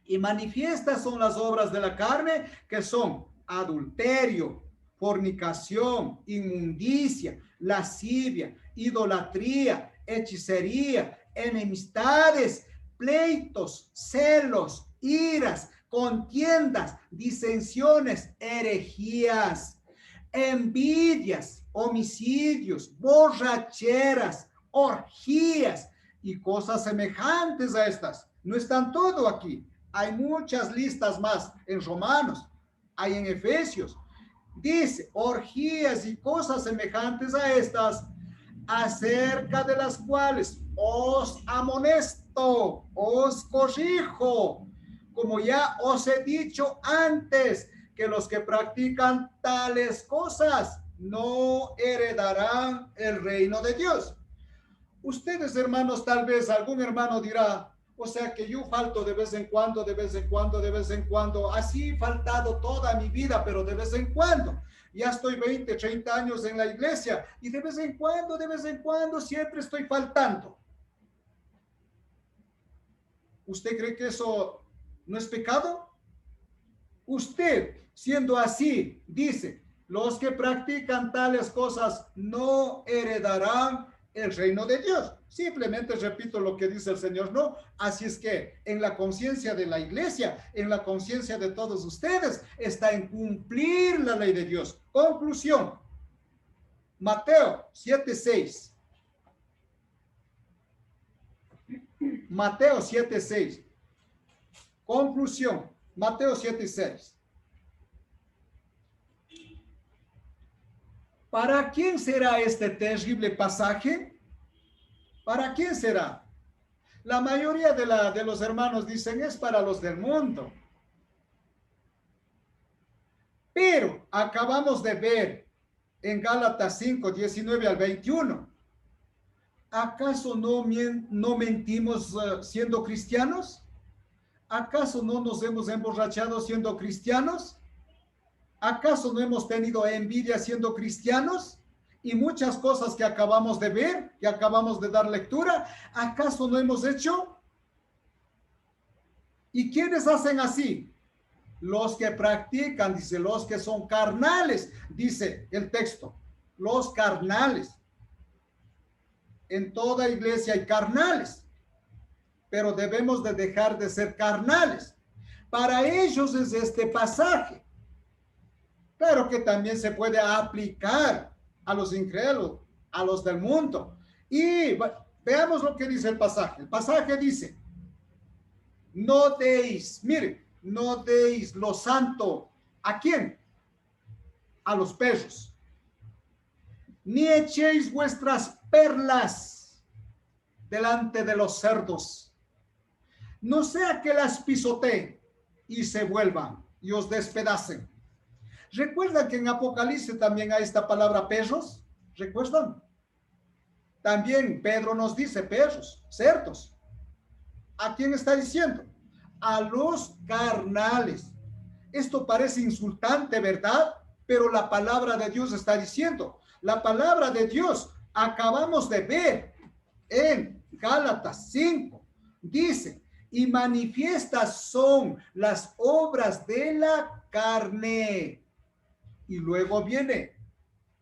y manifiestas son las obras de la carne, que son adulterio, fornicación, inmundicia, lascivia, idolatría, hechicería, enemistades, pleitos, celos, iras, contiendas, disensiones, herejías, envidias, homicidios, borracheras, orgías y cosas semejantes a estas. No están todo aquí. Hay muchas listas más en Romanos, hay en Efesios. Dice, orgías y cosas semejantes a estas, acerca de las cuales os amonesto, os corrijo, como ya os he dicho antes, que los que practican tales cosas no heredarán el reino de Dios. Ustedes, hermanos, tal vez algún hermano dirá, o sea que yo falto de vez en cuando, de vez en cuando, de vez en cuando. Así he faltado toda mi vida, pero de vez en cuando. Ya estoy 20, 30 años en la iglesia y de vez en cuando, siempre estoy faltando. ¿Usted cree que eso no es pecado? Usted, siendo así, dice, los que practican tales cosas no heredarán el reino de Dios. Simplemente repito lo que dice el Señor, no. Así es que en la conciencia de la iglesia, en la conciencia de todos ustedes, está en cumplir la ley de Dios. Conclusión. Mateo 7:6. Mateo 7:6. Conclusión. Mateo 7:6. ¿Para quién será este terrible pasaje? ¿Para quién será? La mayoría de los hermanos dicen es para los del mundo. Pero acabamos de ver en Gálatas 5, 19 al 21. ¿Acaso no mentimos siendo cristianos? ¿Acaso no nos hemos emborrachado siendo cristianos? ¿Acaso no hemos tenido envidia siendo cristianos? Y muchas cosas que acabamos de ver, que acabamos de dar lectura, ¿acaso no hemos hecho? ¿Y quiénes hacen así? Los que practican, dice, los que son carnales, dice el texto, los carnales. En toda iglesia hay carnales, pero debemos de dejar de ser carnales. Para ellos es este pasaje. Claro que también se puede aplicar a los incrédulos, a los del mundo. Y veamos lo que dice el pasaje. El pasaje dice, no deis, mire, no deis lo santo. ¿A quién? A los perros. Ni echéis vuestras perlas delante de los cerdos. No sea que las pisoteen y se vuelvan y os despedacen. ¿Recuerdan que en Apocalipsis también hay esta palabra perros? ¿Recuerdan? También Pedro nos dice perros, cerdos. ¿A quién está diciendo? A los carnales. Esto parece insultante, ¿verdad? Pero la palabra de Dios está diciendo. La palabra de Dios acabamos de ver en Gálatas 5. Dice, y manifiestas son las obras de la carne. Y luego viene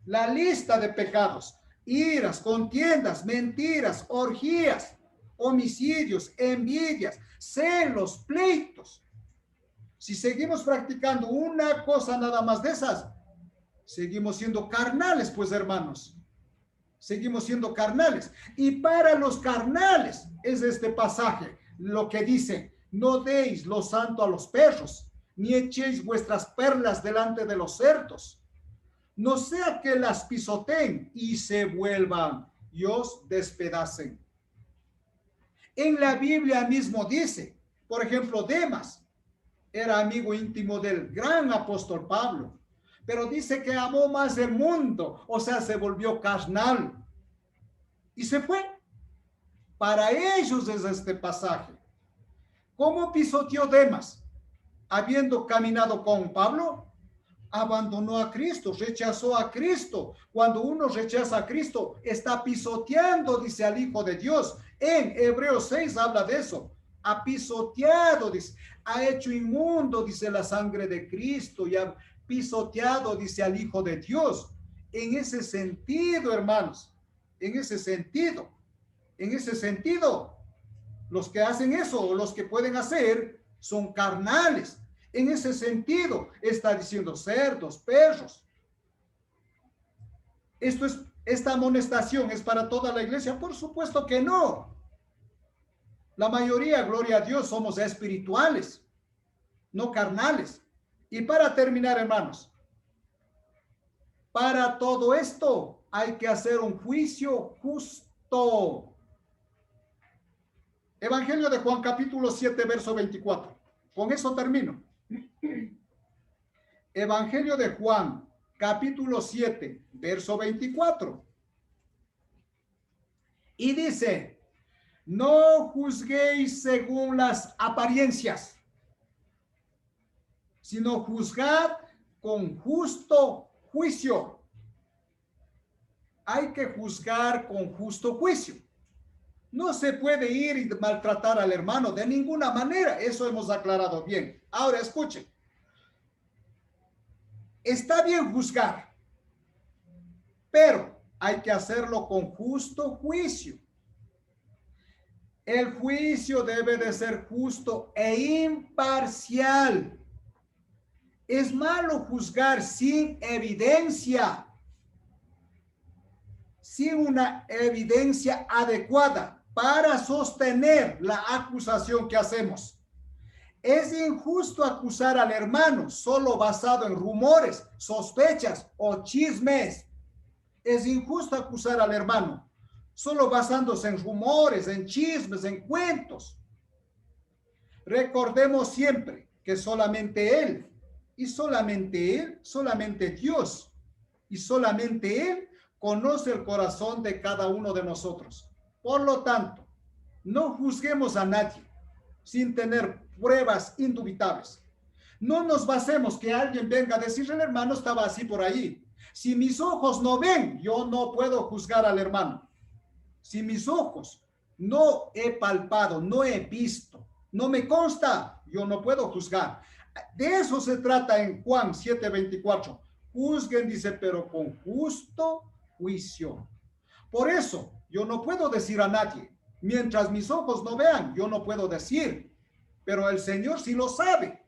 la lista de pecados: iras, contiendas, mentiras, orgías, homicidios, envidias, celos, pleitos. Si seguimos practicando una cosa nada más de esas, seguimos siendo carnales, pues hermanos. Seguimos siendo carnales. Y para los carnales es este pasaje lo que dice, no deis lo santo a los perros, ni echéis vuestras perlas delante de los cerdos, no sea que las pisoteen y se vuelvan y os despedacen. En la Biblia mismo dice, por ejemplo, Demas era amigo íntimo del gran apóstol Pablo, pero dice que amó más el mundo, o sea, se volvió carnal y se fue. Para ellos es este pasaje. ¿Cómo pisoteó Demas? Habiendo caminado con Pablo, abandonó a Cristo, rechazó a Cristo. Cuando uno rechaza a Cristo, está pisoteando, dice, al Hijo de Dios. En Hebreos 6 habla de eso. Ha pisoteado, dice, ha hecho inmundo, dice, la sangre de Cristo, y ha pisoteado, dice, al Hijo de Dios. En ese sentido, hermanos, en ese sentido, los que hacen eso, o los que pueden hacer, son carnales. En ese sentido, está diciendo cerdos, perros. Esta amonestación es para toda la iglesia. Por supuesto que no. La mayoría, gloria a Dios, somos espirituales, no carnales. Y para terminar, hermanos, para todo esto hay que hacer un juicio justo. Evangelio de Juan, capítulo 7, verso 24. Con eso termino. Evangelio de Juan, capítulo 7, verso 24. Y dice, no juzguéis según las apariencias, sino juzgad con justo juicio. Hay que juzgar con justo juicio. No se puede ir y maltratar al hermano de ninguna manera. Eso hemos aclarado bien. Ahora escuchen. Está bien juzgar, pero hay que hacerlo con justo juicio. El juicio debe de ser justo e imparcial. Es malo juzgar sin evidencia, sin una evidencia adecuada para sostener la acusación que hacemos. Es injusto acusar al hermano solo basado en rumores, sospechas o chismes. Es injusto acusar al hermano. solo basándose en rumores, en chismes, en cuentos. Recordemos siempre que solamente Él, y solamente Él, solamente Dios, y solamente Él conoce el corazón de cada uno de nosotros. Por lo tanto, no juzguemos a nadie sin tener pruebas indubitables. No nos basemos que alguien venga a decir, el hermano estaba así por ahí. Si mis ojos no ven, yo no puedo juzgar al hermano. Si mis ojos no he palpado, no he visto, no me consta, yo no puedo juzgar. De eso se trata en Juan 7:24. Juzguen, dice, pero con justo juicio. Por eso, yo no puedo decir a nadie, mientras mis ojos no vean, yo no puedo decir, pero el Señor sí lo sabe,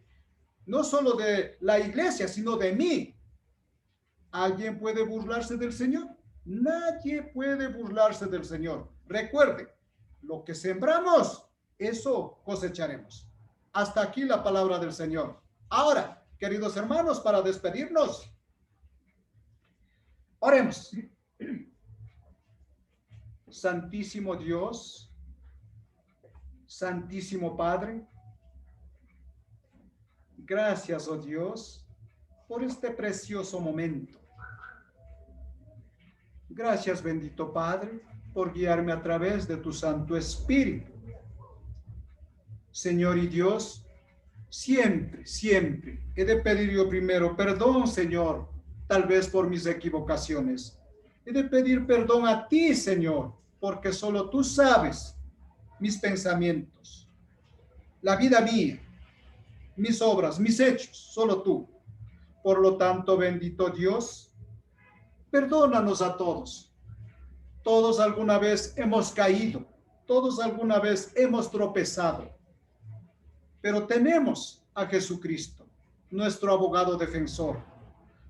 no solo de la iglesia, sino de mí. ¿Alguien puede burlarse del Señor? Nadie puede burlarse del Señor. Recuerde, lo que sembramos, eso cosecharemos. Hasta aquí la palabra del Señor. Ahora, queridos hermanos, para despedirnos, oremos. Santísimo Dios, Santísimo Padre, gracias, oh Dios, por este precioso momento. Gracias, bendito Padre, por guiarme a través de tu Santo Espíritu. Señor y Dios, siempre, siempre he de pedir yo primero perdón, Señor, tal vez por mis equivocaciones. He de pedir perdón a ti, Señor, porque solo tú sabes mis pensamientos, la vida mía, mis obras, mis hechos, solo tú. Por lo tanto, bendito Dios, perdónanos a todos. Todos alguna vez hemos caído, todos alguna vez hemos tropezado, pero tenemos a Jesucristo, nuestro abogado defensor.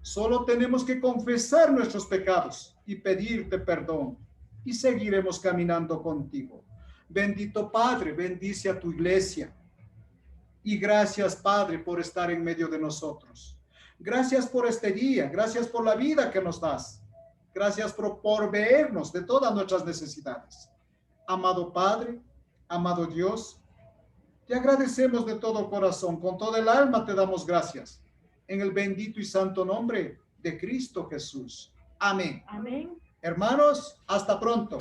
Solo tenemos que confesar nuestros pecados y pedirte perdón, y seguiremos caminando contigo. Bendito Padre, bendice a tu iglesia. Y gracias, Padre, por estar en medio de nosotros. Gracias por este día, gracias por la vida que nos das. Gracias por proveernos de todas nuestras necesidades. Amado Padre, amado Dios, te agradecemos de todo corazón, con todo el alma te damos gracias. En el bendito y santo nombre de Cristo Jesús. Amén. Amén. Hermanos, hasta pronto.